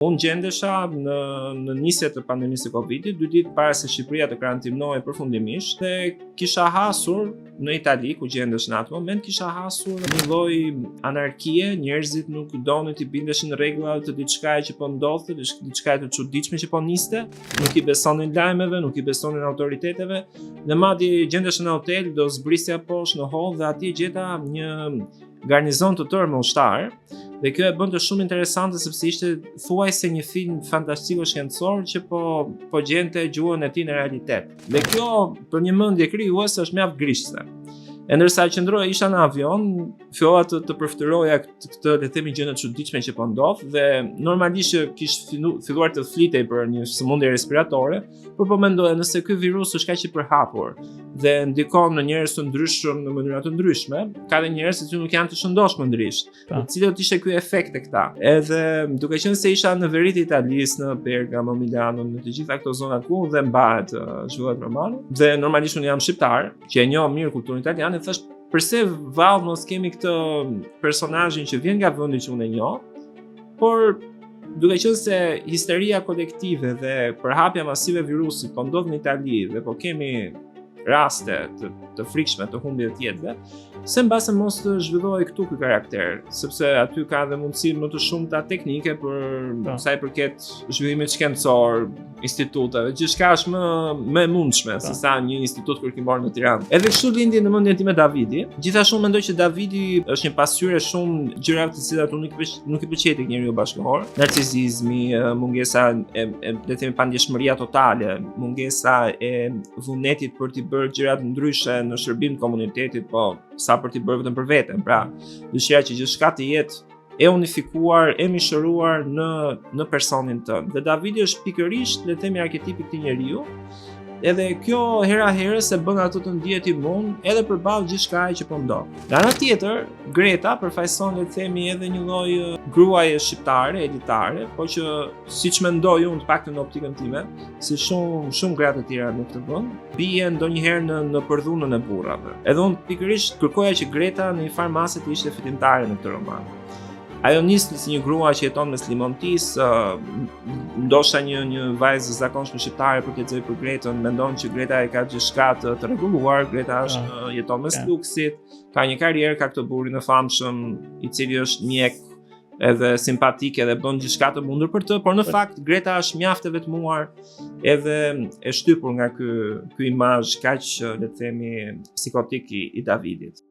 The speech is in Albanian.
Unë gjendesha në nisje të pandemisë së Covidit, 2 ditë para se Shqipëria të karantinohej përfundimisht, dhe kisha hasur në Itali, ku gjendesh në atë moment, kisha hasur një lloj anarkie, njerëzit nuk donin të bindeshin rregullave të diçkaje që po ndodhte, diçkaje të çuditshme që po niste, nuk i besonin lajmeve, nuk i besonin autoriteteve, dhe madje gjendesh në hotel, do zbrisja poshtë në hall dhe atje gjeta një garnizon të tërë ushtar. Dhe kjo e bënte shumë interesante sepse ishte thuajse një film fantastiko-shkencor që po gjente gjuhën e tij në realitet. Dhe kjo për një mendje krijuese është mjaft grishte. E ndërsa isha në avion, fillova të përfturoja këtë le të themi gjëra të çuditshme që po ndodh dhe normalisht që kish filluar të flitej për një sëmundje respiratore, por po mendoja nëse ky virus është kaq i përhapur dhe ndikon në njerëz të ndryshëm në mënyra të ndryshme, ka dhe njerëz që nuk janë të shëndoshëm ndërisht. Cili do të ishte ky efekt e këta. Edhe duke qenë se isha në veri të Italisë, në Bergamo, Milano, në të gjitha këto zona ku dhe mbahet zhvillet romane, dhe normalisht unë jam shqiptar, që e njoh mirë kulturën italiane, thash përse vallë mos kemi këtë personazhin që vjen nga vendi që unë e njoh, por duke qenë se histeria kolektive dhe përhapja masive e virusit po ndodh në Itali dhe po kemi raste të frikshme të humbje të jetëve, se mbase mos të zhvillohej këtu ky karakter, sepse aty ka dhe mundësi më të shumta teknike për sa i përket zhvillimit shkencor, instituteve, gjithçka është më e mundshme se sa një institut kërkimor në Tiranë. Edhe kështu lindi në mendjen time Davidi. Gjithashtu mendoj që Davidi është një pasqyrë shumë gjërave të cilat nuk i pëlqej tek njeriu bashkëkohor. Narcisizmi, mungesa e le të themi pandjeshmëria totale, mungesa e vullnetit për të bërë gjëra të ndryshe në shërbim të komunitetit, po sa për të bërë vetëm për veten. Pra, dëshira që gjithçka të jetë e unifikuar, e mishëruar në personin tënd. Dhe Davidi është pikërisht le të themi arketipi i këtij njeriu. Edhe kjo hera herës e bën ato të ndihet i mund edhe përballë gjithçkaje që po ndodh. Nga ana tjetër, Greta përfaqëson le të themi edhe një lloj gruaje shqiptare, elitare, po që siç mendoj unë, të paktën në optikën time, si shumë gra të tjera në këtë vend, bie ndonjëherë në përdhunën e burrave. Edhe unë pikërisht kërkoja që Greta në një farë mase të ishte fitimtare në këtë roman. Ajo nisë si një grua që jeton mes limontisë, ndoshta një vajzë zakonshme shqiptare për të lexuar për Gretën, mendon që Greta e ka gjithçka të rregulluar, Greta është jeton mes luksit, ka një karrierë, ka këtë burrin e famshëm, i cili është mjek edhe simpatik edhe bën gjithçka të mundur për të, por në fakt Greta është mjaft e vetmuar edhe e shtypur nga ky imazh kaq le të themi psikotik i Davidit.